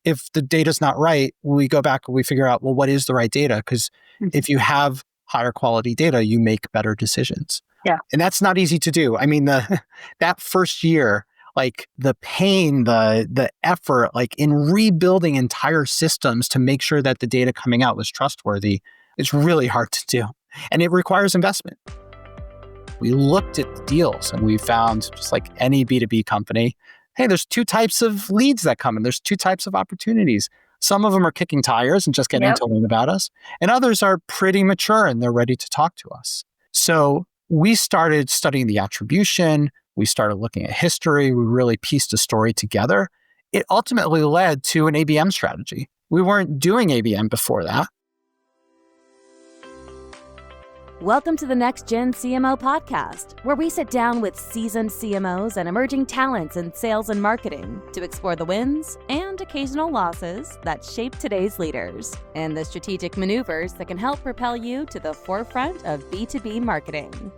if the data's not right, we go back and we figure out, well, what is the right data? Because if you have higher quality data, you make better decisions. Yeah. And that's not easy to do. I mean, that first year, like the pain, the effort, like in rebuilding entire systems to make sure that the data coming out was trustworthy, it's really hard to do. And it requires investment. We looked at the deals and we found, just like any B2B company, hey, there's two types of leads that come in. There's two types of opportunities. Some of them are kicking tires and just getting to learn about us. And others are pretty mature and they're ready to talk to us. So we started studying the attribution. We started looking at history. We really pieced a story together. It ultimately led to an ABM strategy. We weren't doing ABM before that. Welcome to the Next Gen CMO podcast, where we sit down with seasoned CMOs and emerging talents in sales and marketing to explore the wins and occasional losses that shape today's leaders and the strategic maneuvers that can help propel you to the forefront of B2B marketing.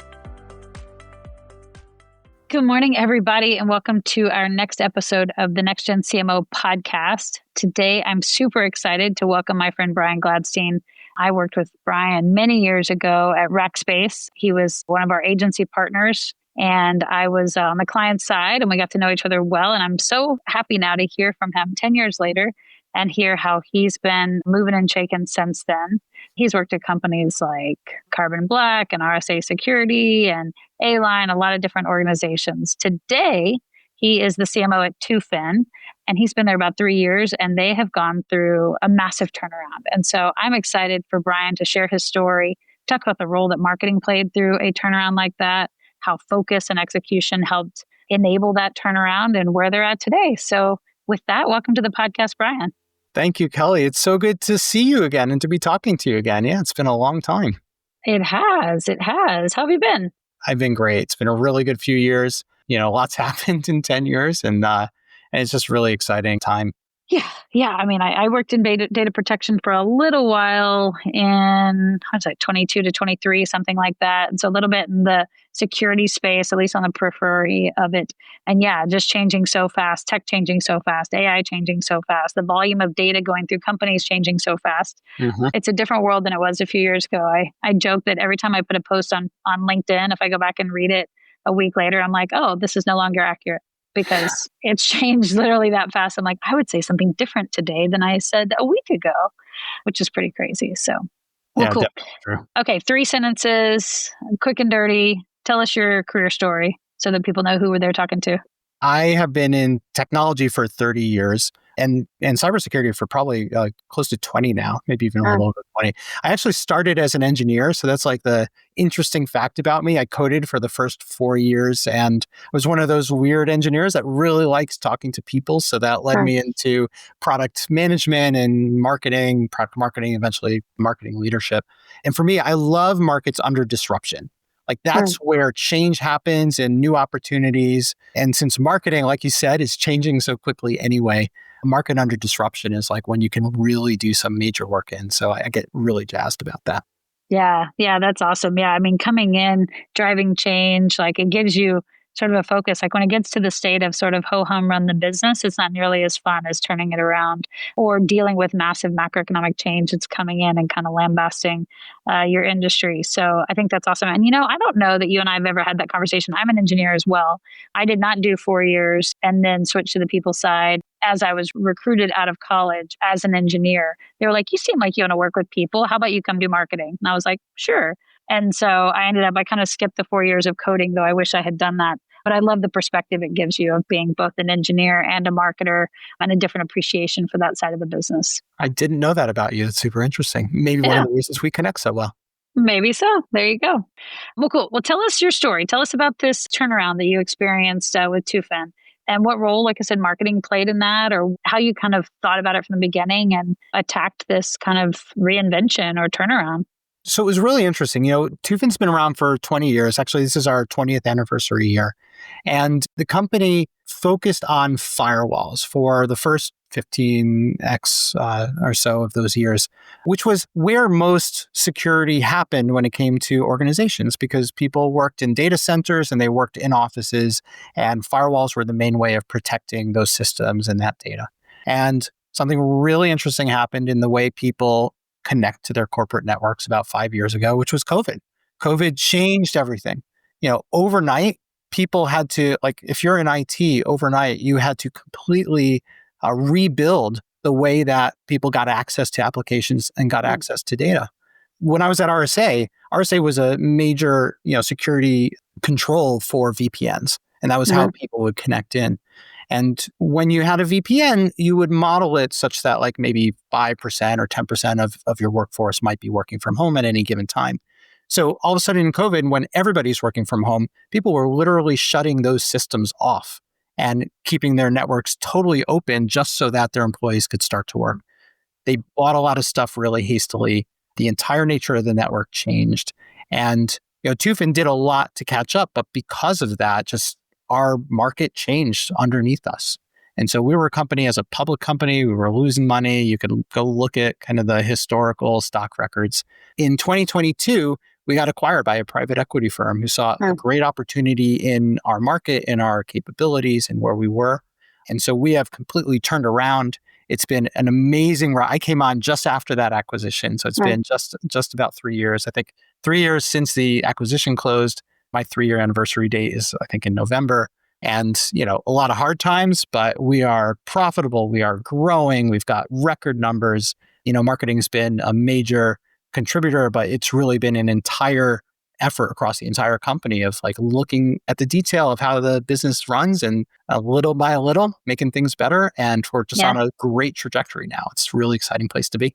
Good morning, everybody, and welcome to our next episode of the Next Gen CMO podcast. Today, I'm super excited to welcome my friend Brian Gladstein. I worked with Brian many years ago at Rackspace. He was one of our agency partners, and I was on the client side, and we got to know each other well. And I'm so happy now to hear from him 10 years later and hear how he's been moving and shaking since then. He's worked at companies like Carbon Black and RSA Security and A-Line, a lot of different organizations. Today, he is the CMO at Tufin, and he's been there about 3 years, and they have gone through a massive turnaround. And so I'm excited for Brian to share his story, talk about the role that marketing played through a turnaround like that, how focus and execution helped enable that turnaround, and where they're at today. So with that, welcome to the podcast, Brian. Thank you, Kelly. It's so good to see you again and to be talking to you again. Yeah, it's been a long time. It has. How have you been? I've been great. It's been a really good few years. You know, lots happened in 10 years and it's just really exciting time. Yeah. I mean, I worked in data protection for a little while in, 22 to 23, something like that. And so a little bit in the security space, at least on the periphery of it. And yeah, just changing so fast, tech changing so fast, AI changing so fast, the volume of data going through companies changing so fast. Mm-hmm. It's a different world than it was a few years ago. I joke that every time I put a post on LinkedIn, if I go back and read it a week later, I'm like, oh, this is no longer accurate. Because it's changed literally that fast. I'm like, I would say something different today than I said a week ago, which is pretty crazy. So, well, yeah, cool. True. Okay, 3 sentences, quick and dirty. Tell us your career story so that people know who they're talking to. I have been in technology for 30 years and cybersecurity for probably close to 20 now, maybe even a little over 20. I actually started as an engineer. So that's like the interesting fact about me. I coded for the first 4 years and was one of those weird engineers that really likes talking to people. So that led me into product management and marketing, product marketing, eventually marketing leadership. And for me, I love markets under disruption. Like that's where change happens and new opportunities. And since marketing, like you said, is changing so quickly anyway, a market under disruption is like when you can really do some major work in. So I get really jazzed about that. Yeah, that's awesome. Yeah, I mean, coming in, driving change, like it gives you sort of a focus. Like when it gets to the state of sort of ho-hum run the business, it's not nearly as fun as turning it around or dealing with massive macroeconomic change that's coming in and kind of lambasting your industry. So I think that's awesome. And, I don't know that you and I have ever had that conversation. I'm an engineer as well. I did not do 4 years and then switch to the people side. As I was recruited out of college as an engineer, they were like, you seem like you want to work with people. How about you come do marketing? And I was like, sure. And so I kind of skipped the 4 years of coding, though I wish I had done that. But I love the perspective it gives you of being both an engineer and a marketer and a different appreciation for that side of the business. I didn't know that about you. It's super interesting. Maybe one of the reasons we connect so well. Maybe so. There you go. Well, cool. Well, tell us your story. Tell us about this turnaround that you experienced with Tufin and what role, like I said, marketing played in that, or how you kind of thought about it from the beginning and attacked this kind of reinvention or turnaround. So it was really interesting. Tufin's been around for 20 years. Actually, this is our 20th anniversary year. And the company focused on firewalls for the first 15x or so of those years, which was where most security happened when it came to organizations, because people worked in data centers and they worked in offices, and firewalls were the main way of protecting those systems and that data. And something really interesting happened in the way people connect to their corporate networks about 5 years ago, which was COVID. COVID changed everything. Overnight, people had to, like, if you're in IT overnight, you had to completely rebuild the way that people got access to applications and got access to data. When I was at RSA was a major, security control for VPNs, and that was how people would connect in. And when you had a VPN, you would model it such that like maybe 5% or 10% of your workforce might be working from home at any given time. So all of a sudden in COVID, when everybody's working from home, people were literally shutting those systems off and keeping their networks totally open just so that their employees could start to work. They bought a lot of stuff really hastily. The entire nature of the network changed. And Tufin did a lot to catch up, but because of that, just our market changed underneath us. And so we were a company, as a public company, we were losing money. You could go look at kind of the historical stock records. In 2022, we got acquired by a private equity firm who saw a great opportunity in our market, in our capabilities, and where we were. And so we have completely turned around. It's been an amazing ride. I came on just after that acquisition. So it's been just about 3 years. I think 3 years since the acquisition closed. My 3-year anniversary date is, I think, in November. And, a lot of hard times, but we are profitable. We are growing. We've got record numbers. Marketing's been a major contributor, but it's really been an entire effort across the entire company of like looking at the detail of how the business runs and little by little making things better. And we're just on a great trajectory now. It's a really exciting place to be.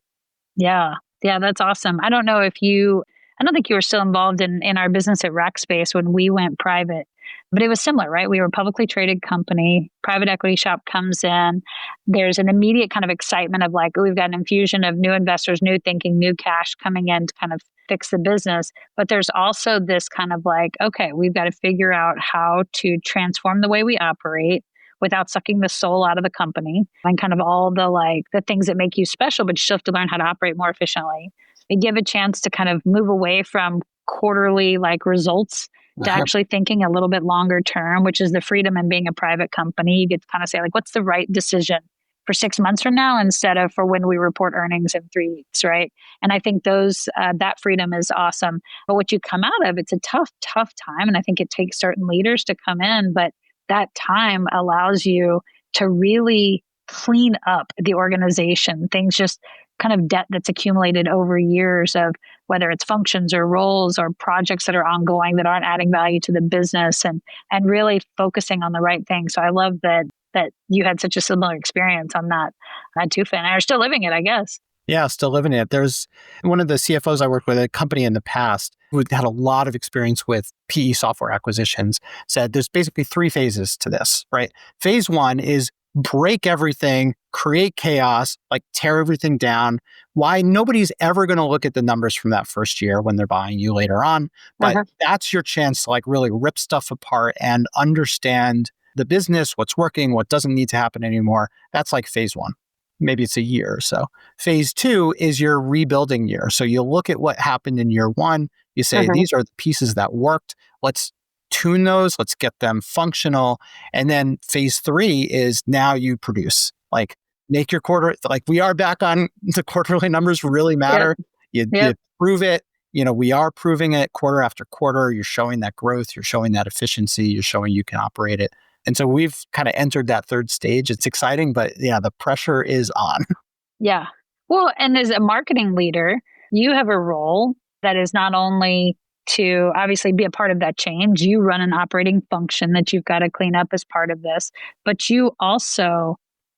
Yeah, that's awesome. I don't think you were still involved in our business at Rackspace when we went private, but it was similar, right? We were a publicly traded company. Private equity shop comes in. There's an immediate kind of excitement of like, we've got an infusion of new investors, new thinking, new cash coming in to kind of fix the business. But there's also this kind of like, okay, we've got to figure out how to transform the way we operate without sucking the soul out of the company and kind of all the things that make you special, but you still have to learn how to operate more efficiently. They give a chance to kind of move away from quarterly results to actually thinking a little bit longer term, which is the freedom in being a private company. You get to kind of say what's the right decision for 6 months from now instead of for when we report earnings in 3 weeks, right? And I think that freedom is awesome. But what you come out of, it's a tough time. And I think it takes certain leaders to come in, but that time allows you to really clean up the organization. Things just kind of debt that's accumulated over years of whether it's functions or roles or projects that are ongoing that aren't adding value to the business and really focusing on the right thing. So I love that you had such a similar experience on that at Tufin and are still living it, I guess. Yeah, still living it. There's one of the CFOs I worked with at a company in the past who had a lot of experience with PE software acquisitions, said there's basically 3 phases to this, right? Phase 1 is break everything, create chaos, tear everything down. Why? Nobody's ever going to look at the numbers from that first year when they're buying you later on. But that's your chance to really rip stuff apart and understand the business, what's working, what doesn't need to happen anymore. That's phase 1. Maybe it's a year or so. Phase 2 is your rebuilding year. So you look at what happened in year 1. You say, these are the pieces that worked. Let's tune those. Let's get them functional. And then phase 3 is now you produce. Make your quarter. We are back on the quarterly numbers really matter. You prove it. We are proving it quarter after quarter. You're showing that growth. You're showing that efficiency. You're showing you can operate it. And so we've kind of entered that third stage. It's exciting, but the pressure is on. Yeah. Well, and as a marketing leader, you have a role that is not only to obviously be a part of that change. You run an operating function that you've got to clean up as part of this, but you also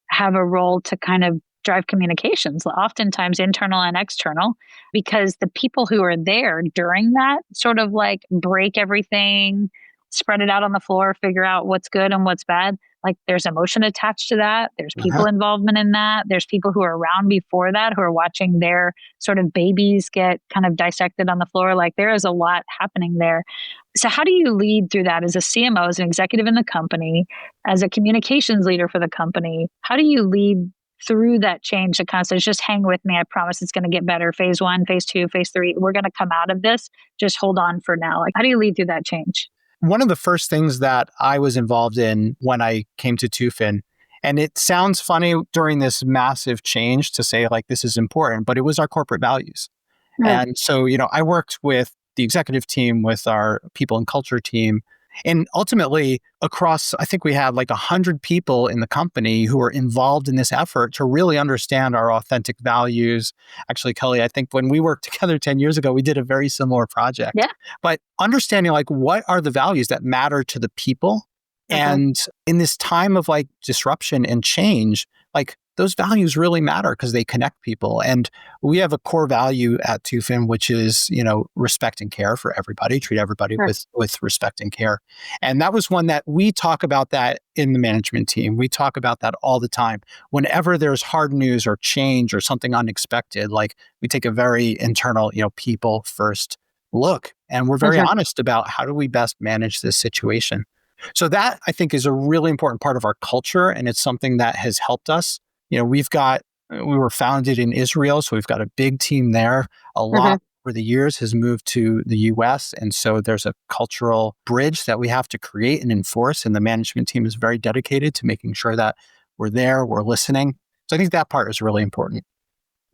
have a role to kind of drive communications, oftentimes internal and external, because the people who are there during that sort of break everything, spread it out on the floor, figure out what's good and what's bad. There's emotion attached to that. There's people involvement in that. There's people who are around before that who are watching their sort of babies get kind of dissected on the floor. There is a lot happening there. So how do you lead through that as a CMO, as an executive in the company, as a communications leader for the company? How do you lead through that change that kind of says, just hang with me. I promise it's going to get better. Phase 1, phase 2, phase 3, we're going to come out of this. Just hold on for now. How do you lead through that change? One of the first things that I was involved in when I came to Tufin And it sounds funny during this massive change to say like, this is important, but it was our corporate values. Mm. And so, I worked with the executive team, with our people and culture team. And ultimately, across, I think we had like 100 people in the company who were involved in this effort to really understand our authentic values. Actually, Kelly, I think when we worked together 10 years ago, we did a very similar project. Yeah. But understanding like, what are the values that matter to the people? And in this time of like disruption and change, like those values really matter because they connect people. And we have a core value at Tufin, which is, respect and care for everybody, treat everybody with respect and care. And that was one that we talk about that in the management team. We talk about that all the time. Whenever there's hard news or change or something unexpected, like we take a very internal, people first look, and we're very honest about how do we best manage this situation. So that, I think, is a really important part of our culture, and it's something that has helped us. We were founded in Israel, so we've got a big team there. A lot over the years has moved to the US, and so there's a cultural bridge that we have to create and enforce, and the management team is very dedicated to making sure that we're there, we're listening. So I think that part is really important.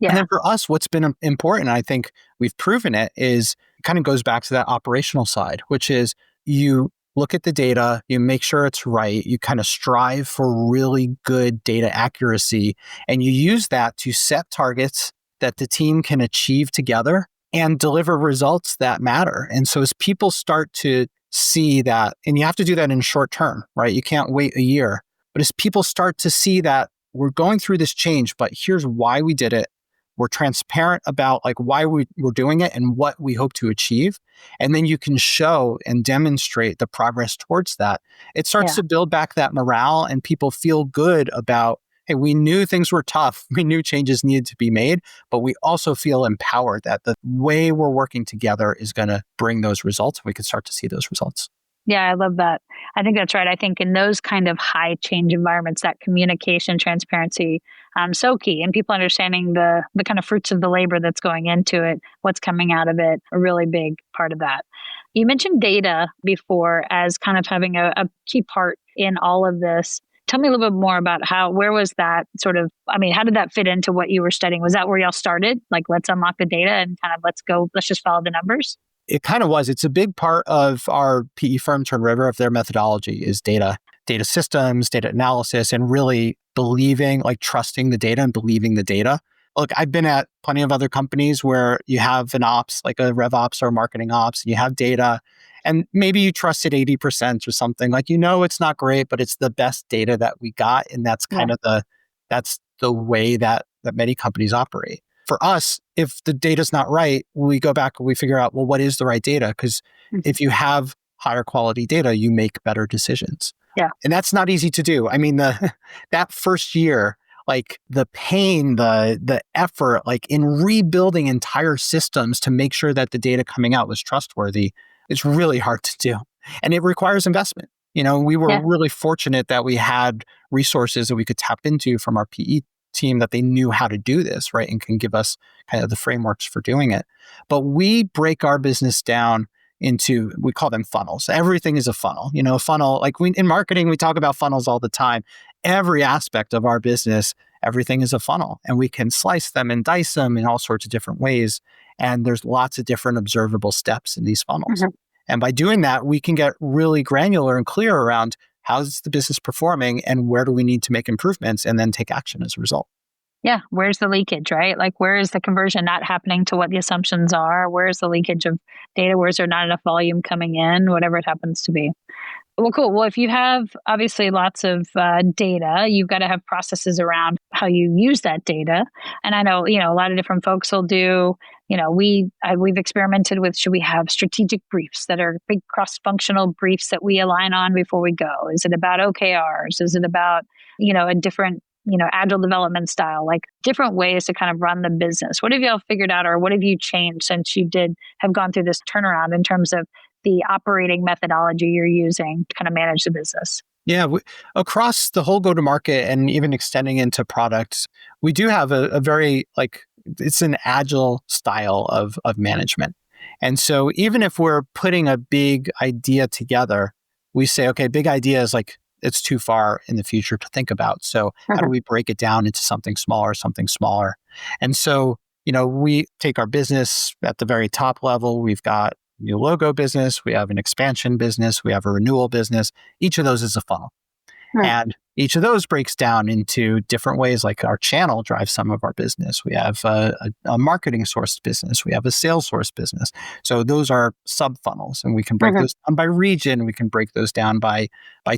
Yeah. And then for us, what's been important, I think we've proven it, is kind of goes back to that operational side, which is you look at the data, you make sure it's right, you kind of strive for really good data accuracy, and you use that to set targets that the team can achieve together and deliver results that matter. And so as people start to see that, and you have to do that in short term, right? You can't wait a year. But as people start to see that we're going through this change, but here's why we did it. We're transparent about like why we're doing it and what we hope to achieve. And then you can show and demonstrate the progress towards that. It starts to build back that morale, and people feel good about, hey, we knew things were tough. We knew changes needed to be made, but we also feel empowered that the way we're working together is going to bring those results. We can start to see those results. Yeah, I love that. I think that's right. I think in those kind of high change environments, that communication, transparency, so key, and people understanding the kind of fruits of the labor that's going into it, what's coming out of it, a really big part of that. You mentioned data before as kind of having a key part in all of this. Tell me a little bit more about where was that how did that fit into what you were studying? Was that where y'all started? Like, let's unlock the data and kind of let's just follow the numbers? It kind of was. It's a big part of our PE firm, Turn River, of their methodology is data systems, data analysis, and really trusting the data and believing the data. Look, I've been at plenty of other companies where you have an ops, like a rev ops or marketing ops, and you have data, and maybe you trust it 80% or something. Like, it's not great, but it's the best data that we got. And that's kind of that's the way that many companies operate. For us, if the data's not right, we go back and we figure out, well, what is the right data? Because if you have higher quality data, you make better decisions. Yeah. And that's not easy to do. I mean, that first year, like the pain, the effort, like in rebuilding entire systems to make sure that the data coming out was trustworthy, it's really hard to do. And it requires investment. We were really fortunate that we had resources that we could tap into from our PE team, that they knew how to do this, right? And can give us kind of the frameworks for doing it. But we break our business down into, we call them funnels. Everything is a funnel. A funnel, like in marketing, we talk about funnels all the time. Every aspect of our business, everything is a funnel, and we can slice them and dice them in all sorts of different ways. And there's lots of different observable steps in these funnels. And by doing that, we can get really granular and clear around how's the business performing and where do we need to make improvements, and then take action as a result. Yeah. Where's the leakage, right? Like, where is the conversion not happening to what the assumptions are? Where's the leakage of data? Where's there not enough volume coming in? Whatever it happens to be. Well, cool. Well, if you have obviously lots of data, you've got to have processes around how you use that data. And I know, a lot of different folks will do, we've experimented with, should we have strategic briefs that are big cross-functional briefs that we align on before we go? Is it about OKRs? Is it about, a different, agile development style, like different ways to kind of run the business? What have y'all figured out, or what have you changed since you have gone through this turnaround in terms of the operating methodology you're using to kind of manage the business? Yeah, across the whole go-to-market and even extending into products, we do have a very, it's an agile style of management. And so even if we're putting a big idea together, we say, okay, big idea is it's too far in the future to think about. So how do we break it down into something smaller? And so, we take our business at the very top level. We've got new logo business, we have an expansion business, we have a renewal business. Each of those is a funnel. And each of those breaks down into different ways, like our channel drives some of our business. We have a marketing sourced business. We have a sales source business. So those are sub funnels, and we can break those down by region. We can break those down by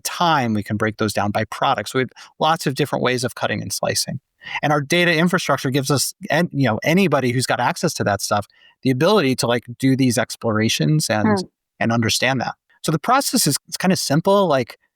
time. We can break those down by products. So we have lots of different ways of cutting and slicing. And our data infrastructure gives us, anybody who's got access to that stuff, the ability to do these explorations and understand that. So the process is kind of simple.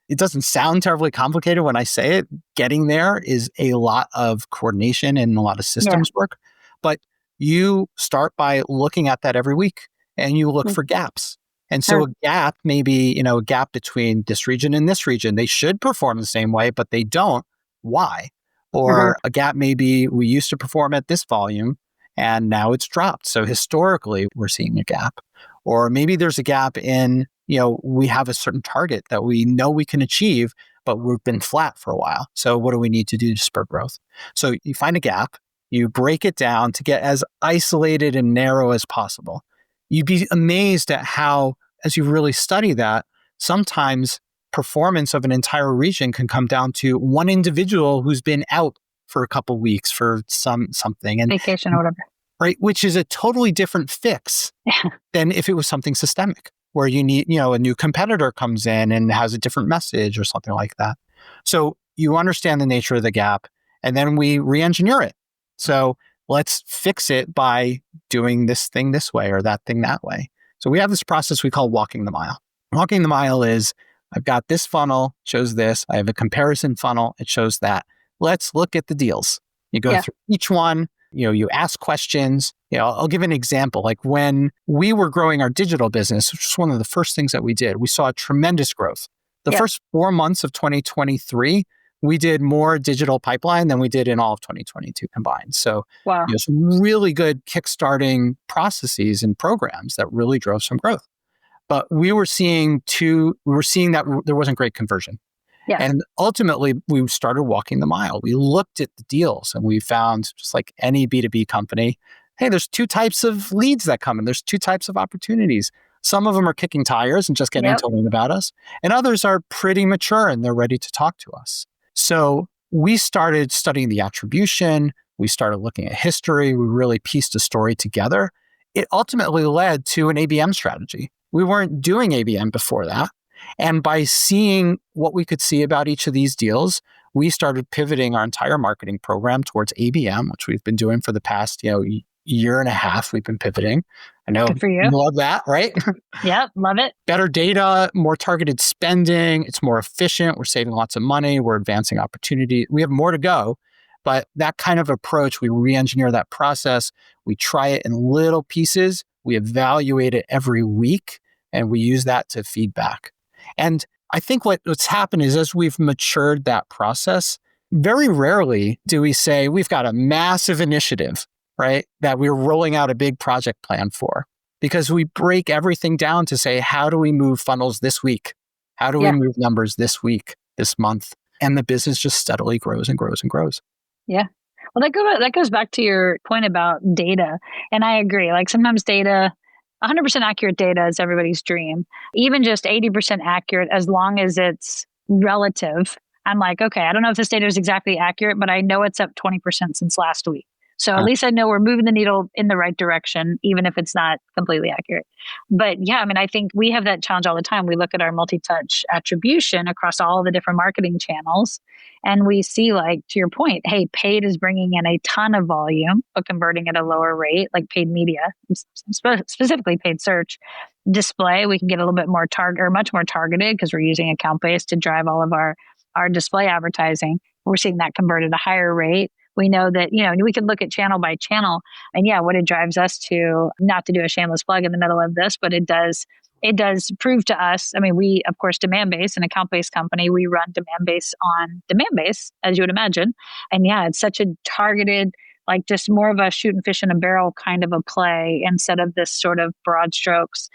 It doesn't sound terribly complicated when I say it. Getting there is a lot of coordination and a lot of systems work. But you start by looking at that every week, and you look for gaps. And so a gap may be, a gap between this region and this region. They should perform the same way, but they don't. Why? Or a gap may be, we used to perform at this volume and now it's dropped. So historically, we're seeing a gap. Or maybe there's a gap in, we have a certain target that we know we can achieve, but we've been flat for a while. So what do we need to do to spur growth? So you find a gap, you break it down to get as isolated and narrow as possible. You'd be amazed at how, as you really study that, sometimes performance of an entire region can come down to one individual who's been out for a couple of weeks for something. And vacation or whatever. Right, which is a totally different fix than if it was something systemic, where you need, a new competitor comes in and has a different message or something like that. So you understand the nature of the gap, and then we re-engineer it. So let's fix it by doing this thing this way or that thing that way. So we have this process we call walking the mile. Walking the mile is, I've got this funnel, shows this. I have a comparison funnel, it shows that. Let's look at the deals. You go through each one. You ask questions. I'll give an example. Like when we were growing our digital business, which was one of the first things that we did, we saw tremendous growth. The first 4 months of 2023, we did more digital pipeline than we did in all of 2022 combined. So some really good kickstarting processes and programs that really drove some growth. But we were seeing that there wasn't great conversion. And ultimately, we started walking the mile. We looked at the deals and we found, just like any B2B company, hey, there's two types of leads that come in. There's two types of opportunities. Some of them are kicking tires and just getting to learn about us. And others are pretty mature and they're ready to talk to us. So we started studying the attribution. We started looking at history. We really pieced a story together. It ultimately led to an ABM strategy. We weren't doing ABM before that. And by seeing what we could see about each of these deals, we started pivoting our entire marketing program towards ABM, which we've been doing for the past, year and a half. We've been pivoting. I know you love that, right? Love it. Better data, more targeted spending. It's more efficient. We're saving lots of money. We're advancing opportunity. We have more to go, but that kind of approach, we re-engineer that process. We try it in little pieces. We evaluate it every week, and we use that to feedback. And I think what's happened is, as we've matured that process, very rarely do we say we've got a massive initiative, right, that we're rolling out a big project plan for, because we break everything down to say, how do we move funnels this week? How do we move numbers this week, this month? And the business just steadily grows and grows and grows. Yeah. Well, that goes back to your point about data. And I agree. Like sometimes 100% accurate data is everybody's dream. Even just 80% accurate, as long as it's relative. I'm like, okay, I don't know if this data is exactly accurate, but I know it's up 20% since last week. So at least I know we're moving the needle in the right direction, even if it's not completely accurate. But I think we have that challenge all the time. We look at our multi-touch attribution across all the different marketing channels, and we see, like, to your point, hey, paid is bringing in a ton of volume, but converting at a lower rate, like paid media, specifically paid search. Display, we can get a little bit more much more targeted because we're using account-based to drive all of our display advertising. We're seeing that convert at a higher rate. We know that, we can look at channel by channel, and what it drives us to, not to do a shameless plug in the middle of this, but it does prove to us. I mean, we, of course, demand-based, an account-based company, we run demand-based on demand-based, as you would imagine. And it's such a targeted, like just more of a shoot and fish in a barrel kind of a play instead of this sort of broad strokes,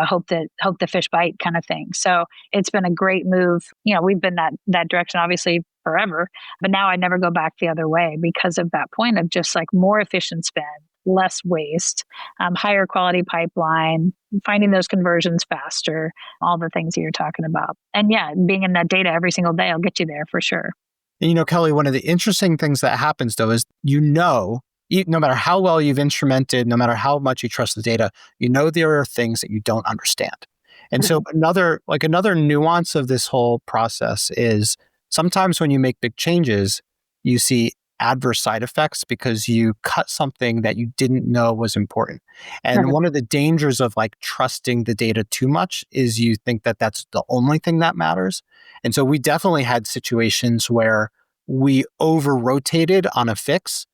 hope the fish bite kind of thing. So it's been a great move. We've been that direction obviously forever, but now I never go back the other way because of that point of just like more efficient spend, less waste, higher quality pipeline, finding those conversions faster, all the things that you're talking about. And yeah, being in that data every single day will get you there for sure. And Kelly, one of the interesting things that happens though is, no matter how well you've instrumented, no matter how much you trust the data, there are things that you don't understand. And so another nuance of this whole process is sometimes when you make big changes, you see adverse side effects because you cut something that you didn't know was important. And one of the dangers of like trusting the data too much is you think that that's the only thing that matters. And so we definitely had situations where we over-rotated on a fix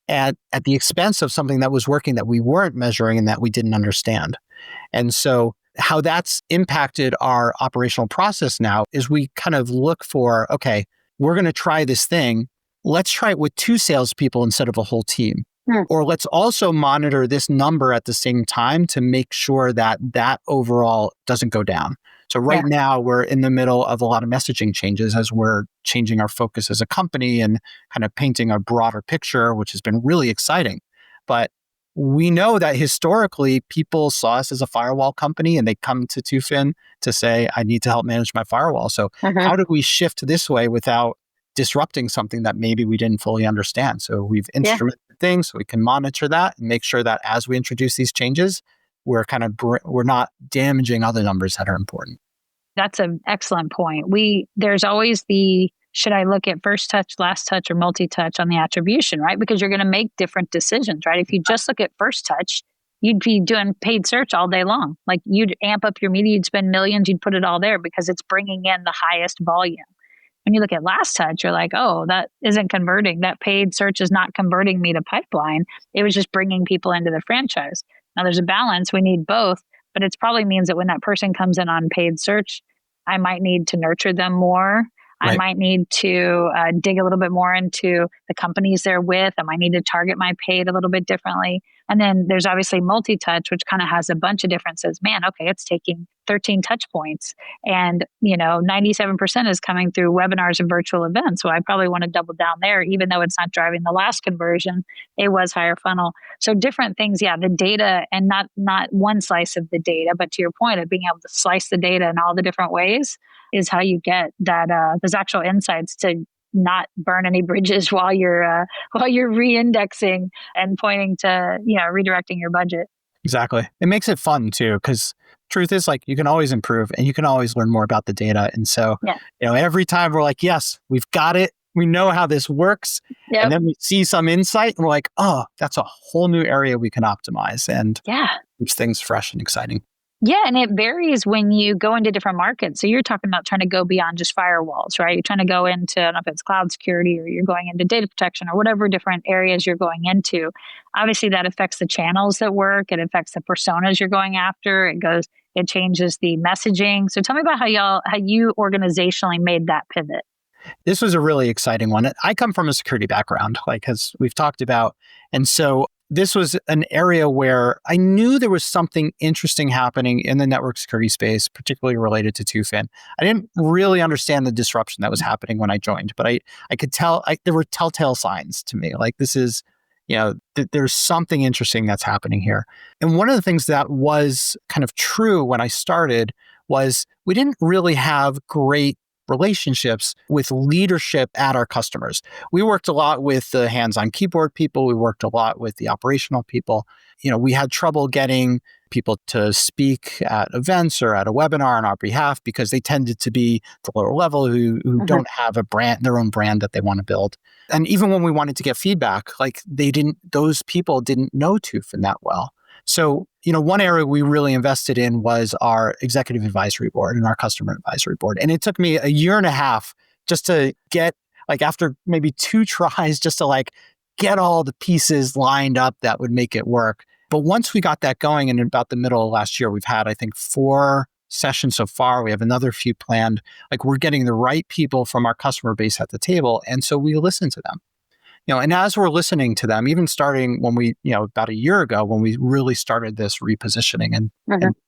at the expense of something that was working that we weren't measuring and that we didn't understand. And so how that's impacted our operational process now is we kind of look for, okay, we're going to try this thing. Let's try it with 2 salespeople instead of a whole team. Or let's also monitor this number at the same time to make sure that overall doesn't go down. So right now we're in the middle of a lot of messaging changes as we're changing our focus as a company and kind of painting a broader picture, which has been really exciting. But we know that historically people saw us as a firewall company and they come to Tufin to say, I need to help manage my firewall. So how do we shift this way without disrupting something that maybe we didn't fully understand? So we've instrumented things so we can monitor that and make sure that as we introduce these changes, we're not damaging other numbers that are important. That's an excellent point. There's always should I look at first touch, last touch, or multi-touch on the attribution, right? Because you're going to make different decisions, right? If you just look at first touch, you'd be doing paid search all day long. Like you'd amp up your media, you'd spend millions, you'd put it all there because it's bringing in the highest volume. When you look at last touch, you're like, oh, that isn't converting. That paid search is not converting me to pipeline. It was just bringing people into the franchise. Now there's a balance. We need both, but it probably means that when that person comes in on paid search, I might need to nurture them more. Right. I might need to dig a little bit more into the companies they're with. I might need to target my paid a little bit differently. And then there's obviously multi-touch, which kind of has a bunch of differences. Man, okay, it's taking 13 touch points and, 97% is coming through webinars and virtual events. So I probably want to double down there, even though it's not driving the last conversion. It was higher funnel. So different things. Yeah. The data and not one slice of the data, but to your point of being able to slice the data in all the different ways is how you get that, those actual insights to not burn any bridges while you're re-indexing and pointing to, redirecting your budget. Exactly. It makes it fun too, because truth is like you can always improve and you can always learn more about the data. And so, every time we're like, yes, we've got it. We know how this works. Yep. And then we see some insight and we're like, oh, that's a whole new area we can optimize and keeps things fresh and exciting. Yeah, and it varies when you go into different markets. So you're talking about trying to go beyond just firewalls, right? You're trying to go into, I don't know if it's cloud security or you're going into data protection or whatever different areas you're going into. Obviously, that affects the channels that work. It affects the personas you're going after. It changes the messaging. So tell me about how you organizationally made that pivot. This was a really exciting one. I come from a security background, like as we've talked about. And so this was an area where I knew there was something interesting happening in the network security space, particularly related to Tufin. I didn't really understand the disruption that was happening when I joined, but I could tell there were telltale signs to me. Like this is, there's something interesting that's happening here. And one of the things that was kind of true when I started was we didn't really have great relationships with leadership at our customers. We worked a lot with the hands-on keyboard people. We worked a lot with the operational people. We had trouble getting people to speak at events or at a webinar on our behalf because they tended to be the lower level who don't have their own brand that they want to build. And even when we wanted to get feedback, like those people didn't know Tufin that well. So, one area we really invested in was our executive advisory board and our customer advisory board. And it took me a year and a half just to get, after maybe 2 tries, just to get all the pieces lined up that would make it work. But once we got that going, and in about the middle of last year, we've had, I think, 4 sessions so far. We have another few planned. We're getting the right people from our customer base at the table. And so we listen to them. And as we're listening to them, even starting when we, about a year ago, when we really started this repositioning and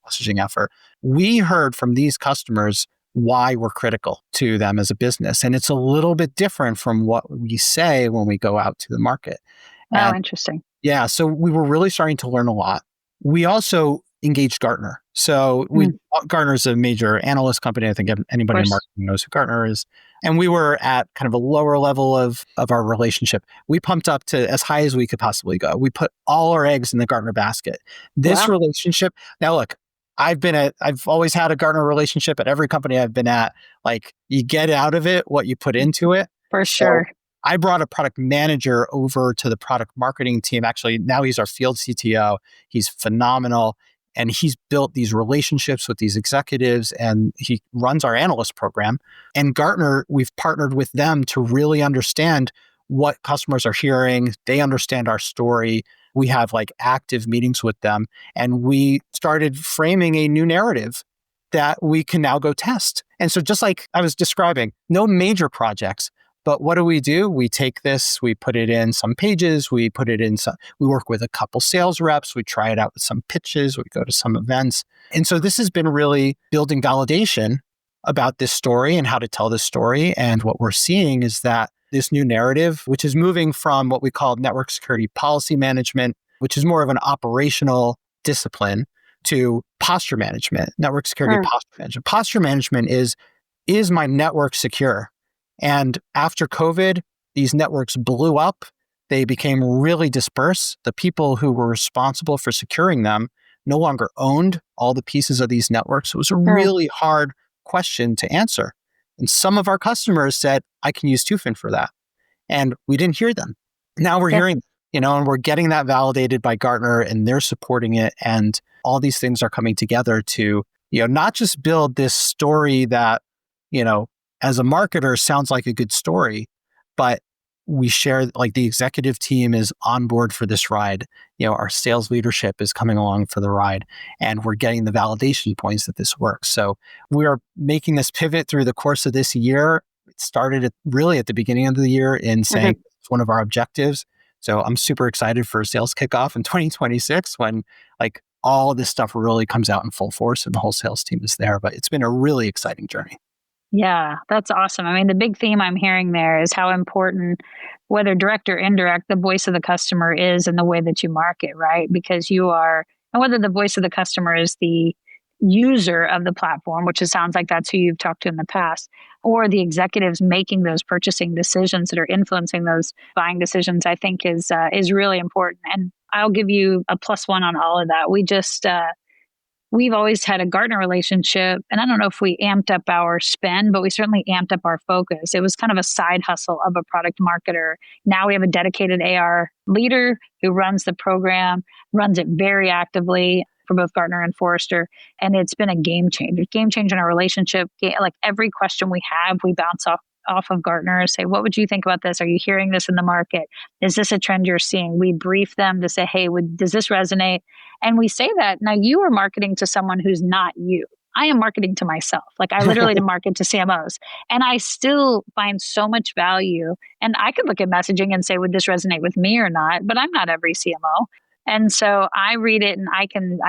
messaging effort, we heard from these customers why we're critical to them as a business. And it's a little bit different from what we say when we go out to the market. Oh, interesting. Yeah. So we were really starting to learn a lot. We also engaged Gartner. So Gartner's a major analyst company. I think anybody in marketing knows who Gartner is. And we were at kind of a lower level of our relationship. We pumped up to as high as we could possibly go. We put all our eggs in the Gartner basket. This relationship, now look, I've always had a Gartner relationship at every company I've been at. Like, you get out of it what you put into it. For sure. I brought a product manager over to the product marketing team. Actually, now he's our field CTO. He's phenomenal. And he's built these relationships with these executives, and he runs our analyst program. And Gartner, we've partnered with them to really understand what customers are hearing. They understand our story. We have active meetings with them. And we started framing a new narrative that we can now go test. And so just like I was describing, no major projects. But what do? We take this, we put it in some pages, we work with a couple sales reps, we try it out with some pitches, we go to some events. And so this has been really building validation about this story and how to tell this story. And what we're seeing is that this new narrative, which is moving from what we call network security policy management, which is more of an operational discipline, to posture management, network security posture management. Posture management is my network secure? And after COVID, these networks blew up. They became really dispersed. The people who were responsible for securing them no longer owned all the pieces of these networks. It was a really hard question to answer. And some of our customers said, I can use Tufin for that. And we didn't hear them. Now we're hearing, and we're getting that validated by Gartner, and they're supporting it. And all these things are coming together to, not just build this story that, as a marketer sounds like a good story, but we share, the executive team is on board for this ride. Our sales leadership is coming along for the ride, and we're getting the validation points that this works. So we are making this pivot through the course of this year. It started really at the beginning of the year in saying it's one of our objectives. So I'm super excited for sales kickoff in 2026 when all of this stuff really comes out in full force and the whole sales team is there. But it's been a really exciting journey. Yeah, that's awesome. I mean, the big theme I'm hearing there is how important, whether direct or indirect, the voice of the customer is in the way that you market, right? Because and whether the voice of the customer is the user of the platform, which it sounds like that's who you've talked to in the past, or the executives making those purchasing decisions that are influencing those buying decisions, I think is really important. And I'll give you a +1 on all of that. We've always had a Gartner relationship, and I don't know if we amped up our spend, but we certainly amped up our focus. It was kind of a side hustle of a product marketer. Now we have a dedicated AR leader who runs the program, runs it very actively for both Gartner and Forrester, and it's been a game changer in our relationship. Every question we have, we bounce off of Gartner and say, what would you think about this? Are you hearing this in the market? Is this a trend you're seeing? We brief them to say, hey, does this resonate? And we say that. Now you are marketing to someone who's not you. I am marketing to myself. I literally market to CMOs, and I still find so much value. And I could look at messaging and say, would this resonate with me or not? But I'm not every CMO. And so I read it and I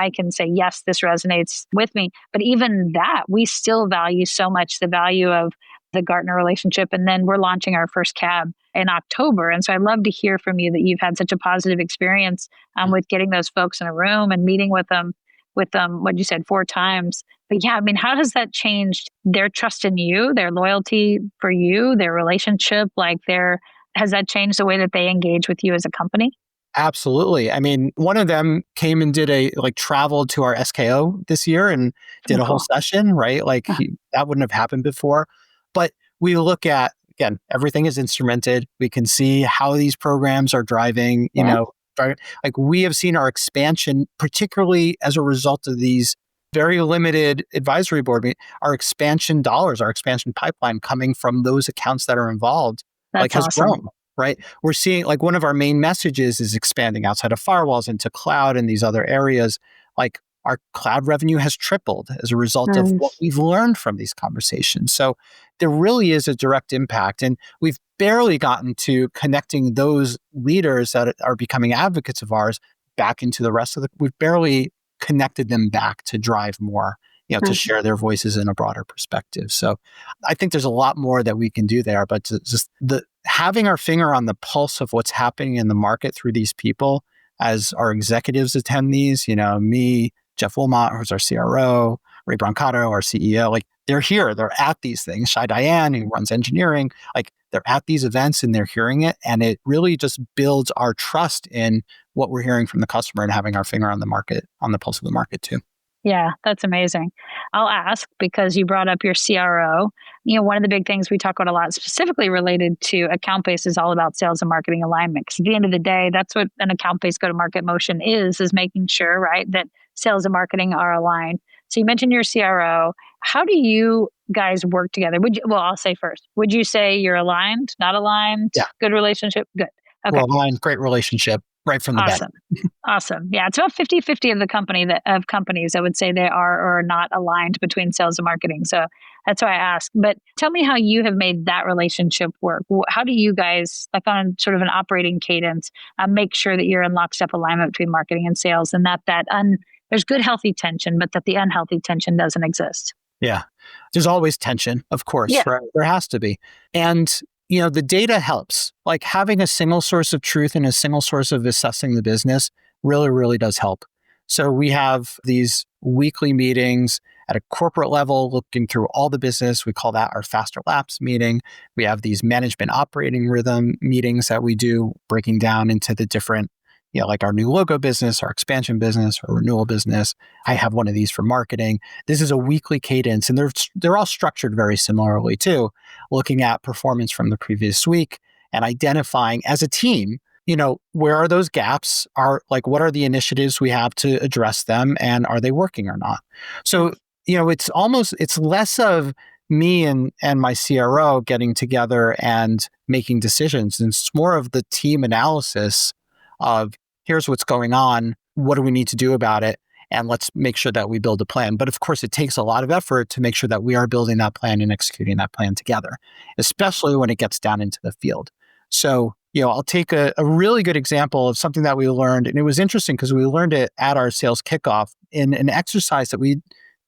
can say, yes, this resonates with me. But even that, we still value so much the value of the Gartner relationship. And then we're launching our first cab in October. And so I'd love to hear from you that you've had such a positive experience with getting those folks in a room and meeting with them, what you said, 4 times. But yeah, I mean, how has that changed their trust in you, their loyalty for you, their relationship? Has that changed the way that they engage with you as a company? Absolutely. I mean, one of them came and did traveled to our SKO this year and did a whole session, right? That wouldn't have happened before. But we look at, again, everything is instrumented. We can see how these programs are driving, we have seen our expansion, particularly as a result of these very limited advisory board meetings, our expansion dollars, our expansion pipeline coming from those accounts that are involved, has awesome. grown, right? We're seeing one of our main messages is expanding outside of firewalls into cloud and these other areas. our cloud revenue has tripled as a result of what we've learned from these conversations. So there really is a direct impact. And we've barely gotten to connecting those leaders that are becoming advocates of ours back into the rest of we've barely connected them back to drive more, to share their voices in a broader perspective. So I think there's a lot more that we can do there, but just having our finger on the pulse of what's happening in the market through these people as our executives attend these, me, Jeff Wilmot, who's our CRO, Ray Brancato, our CEO, like they're here, they're at these things. Shai Diane, who runs engineering, like they're at these events and they're hearing it. And it really just builds our trust in what we're hearing from the customer and having our finger on the market, on the pulse of the market too. Yeah, that's amazing. I'll ask because you brought up your CRO. One of the big things we talk about a lot, specifically related to account-based, is all about sales and marketing alignment. Because at the end of the day, that's what an account-based go-to-market motion is making sure, right, that sales and marketing are aligned. So you mentioned your CRO. How do you guys work together? I'll say first, would you say you're aligned, not aligned? Yeah. Good relationship? Good. Okay. We're aligned, great relationship. Right from the awesome. Awesome. Yeah, it's about 50-50 of the companies that would say they are or are not aligned between sales and marketing. So that's why I ask. But tell me how you have made that relationship work. How do you guys, like on sort of an operating cadence, make sure that you're in lockstep alignment between marketing and sales, and that there's good healthy tension, but that the unhealthy tension doesn't exist? Yeah, there's always tension, of course. Yeah. Right? There has to be. And the data helps. Like having a single source of truth and a single source of assessing the business really, really does help. So we have these weekly meetings at a corporate level, looking through all the business. We call that our faster laps meeting. We have these management operating rhythm meetings that we do, breaking down into the different, like our new logo business, our expansion business, our renewal business. I have one of these for marketing. This is a weekly cadence, and they're all structured very similarly too, looking at performance from the previous week and identifying as a team, where are those gaps? What are the initiatives we have to address them, and are they working or not? So, it's less of me and my CRO getting together and making decisions, and it's more of the team analysis of here's what's going on, what do we need to do about it, and let's make sure that we build a plan. But of course, it takes a lot of effort to make sure that we are building that plan and executing that plan together, especially when it gets down into the field. So, I'll take a really good example of something that we learned, and it was interesting because we learned it at our sales kickoff in an exercise that we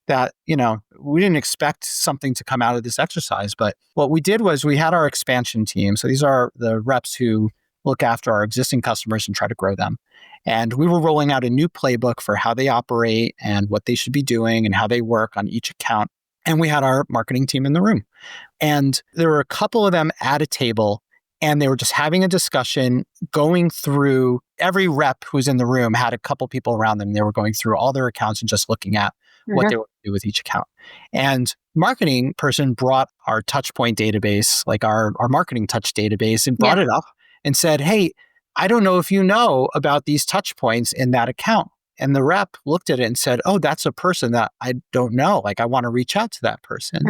didn't expect something to come out of this exercise. But what we did was we had our expansion team. So these are the reps who look after our existing customers and try to grow them. And we were rolling out a new playbook for how they operate and what they should be doing and how they work on each account. And we had our marketing team in the room. And there were a couple of them at a table, and they were just having a discussion, going through every rep who's in the room had a couple people around them. They were going through all their accounts and just looking at what they would do with each account. And marketing person brought our touch point database, like our marketing touch database, and brought it up and said, hey, I don't know if you know about these touch points in that account. And the rep looked at it and said, oh, that's a person that I don't know. Like, I want to reach out to that person.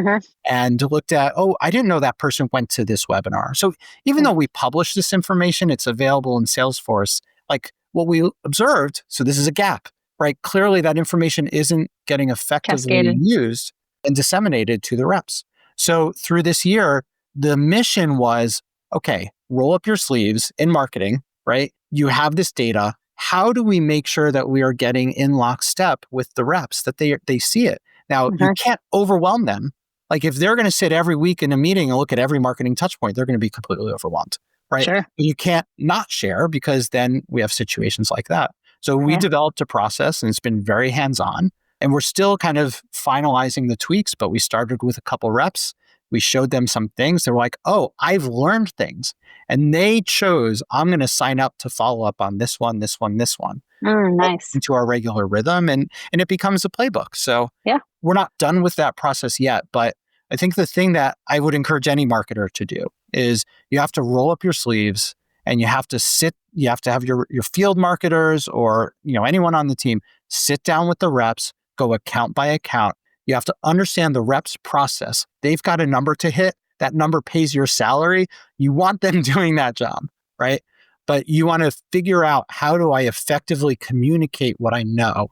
And looked at, oh, I didn't know that person went to this webinar. So even though we publish this information, it's available in Salesforce, like what we observed, so this is a gap, right? Clearly that information isn't getting effectively used and disseminated to the reps. So through this year, the mission was, okay, roll up your sleeves in marketing, right? You have this data. How do we make sure that we are getting in lockstep with the reps, that they see it? Now, you can't overwhelm them. Like if they're going to sit every week in a meeting and look at every marketing touch point, they're going to be completely overwhelmed, right? Sure. You can't not share, because then we have situations like that. So we developed a process, and it's been very hands-on, and we're still kind of finalizing the tweaks, but we started with a couple reps. We showed them some things. They were like, oh, I've learned things. And they chose, I'm going to sign up to follow up on this one. Nice. Into our regular rhythm, and it becomes a playbook. So we're not done with that process yet, but I think the thing that I would encourage any marketer to do is you have to roll up your sleeves, and you have to have your field marketers or anyone on the team sit down with the reps, go account by account. You have to understand the reps process. They've got a number to hit. That number pays your salary. You want them doing that job, right? But you want to figure out, how do I effectively communicate what I know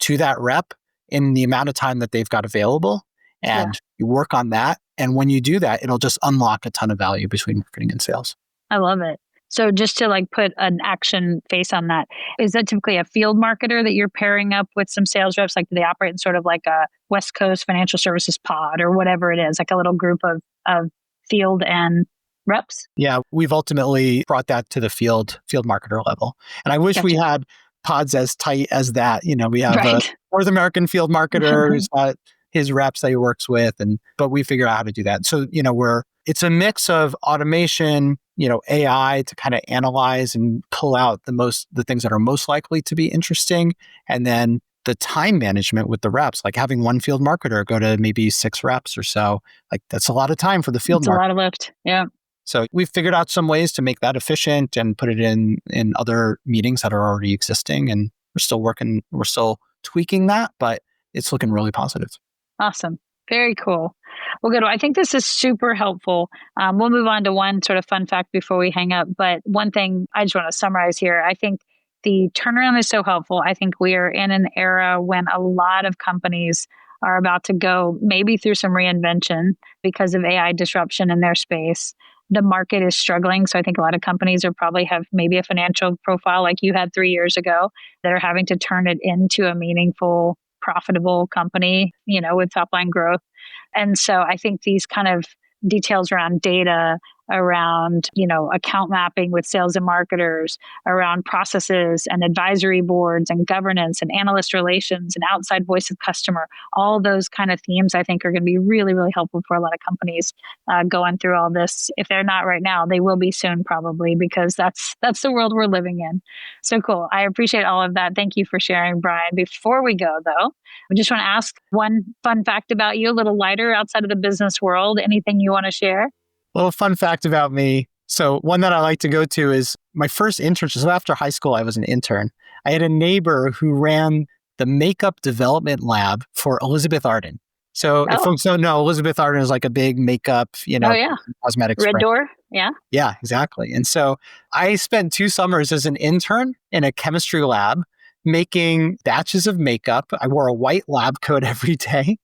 to that rep in the amount of time that they've got available. And you work on that. And when you do that, it'll just unlock a ton of value between marketing and sales. I love it. So just to like put an action face on that, is that typically a field marketer that you're pairing up with some sales reps? Like do they operate in sort of like a West Coast financial services pod or whatever it is, like a little group of field and reps? Yeah, we've ultimately brought that to the field marketer level. And I wish we had pods as tight as that. We have a North American field marketer who's got his reps that he works with, but we figure out how to do that. So, it's a mix of automation, AI to kind of analyze and pull out the things that are most likely to be interesting. And then the time management with the reps, like having one field marketer go to maybe 6 reps or so, like that's a lot of time for the field marketer. It's a lot of lift. Yeah. So we've figured out some ways to make that efficient and put it in other meetings that are already existing. And we're still tweaking that, but it's looking really positive. Awesome. Very cool. Well, good. I think this is super helpful. We'll move on to one sort of fun fact before we hang up. But one thing I just want to summarize here, I think the turnaround is so helpful. I think we are in an era when a lot of companies are about to go maybe through some reinvention because of AI disruption in their space. The market is struggling. So I think a lot of companies probably have maybe a financial profile like you had 3 years ago that are having to turn it into a meaningful, profitable company, with top line growth. And so I think these kind of details around data, around, account mapping with sales and marketers, around processes and advisory boards and governance and analyst relations and outside voice of customer, all those kind of themes I think are going to be really, really helpful for a lot of companies going through all this. If they're not right now, they will be soon probably, because that's the world we're living in. So cool. I appreciate all of that. Thank you for sharing, Brian. Before we go though, I just want to ask one fun fact about you, a little lighter outside of the business world. Anything you want to share? A little fun fact about me. So one that I like to go to is my first internship. So after high school, I was an intern. I had a neighbor who ran the makeup development lab for Elizabeth Arden. So if folks don't know, Elizabeth Arden is like a big makeup, cosmetics Red brand. Door. Yeah. Yeah, exactly. And so I spent 2 summers as an intern in a chemistry lab making batches of makeup. I wore a white lab coat every day.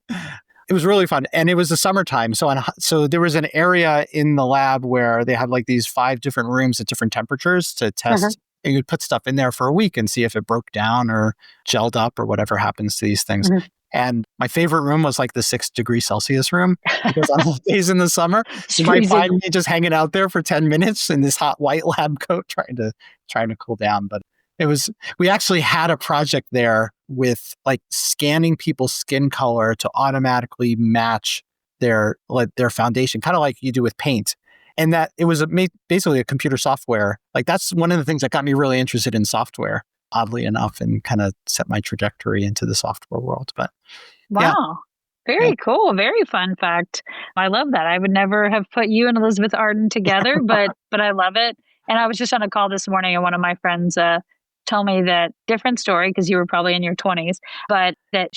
It was really fun. And it was the summertime. So there was an area in the lab where they had like these 5 different rooms at different temperatures to test. And you'd put stuff in there for a week and see if it broke down or gelled up or whatever happens to these things. And my favorite room was like the 6 degrees Celsius room, because on days in the summer, you might find me just hanging out there for 10 minutes in this hot white lab coat trying to cool down. But we actually had a project there with like scanning people's skin color to automatically match their foundation, kind of like you do with paint. And that it was basically a computer software. Like that's one of the things that got me really interested in software, oddly enough, and kind of set my trajectory into the software world. But wow. Very cool. Very fun fact. I love that. I would never have put you and Elizabeth Arden together, but I love it. And I was just on a call this morning and one of my friends told me that different story, because you were probably in your 20s, but that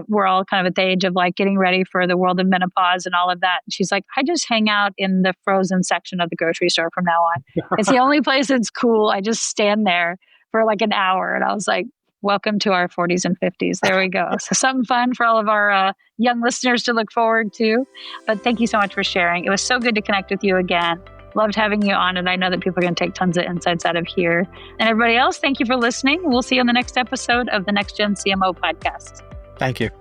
we're all kind of at the age of like getting ready for the world of menopause and all of that. She's like, I just hang out in the frozen section of the grocery store from now on. It's the only place that's cool. I just stand there for like an hour. And I was like, welcome to our 40s and 50s. There we go. So something fun for all of our young listeners to look forward to. But thank you so much for sharing. It was so good to connect with you again. Loved having you on, and I know that people are going to take tons of insights out of here. And everybody else, thank you for listening. We'll see you on the next episode of the Next Gen CMO podcast. Thank you.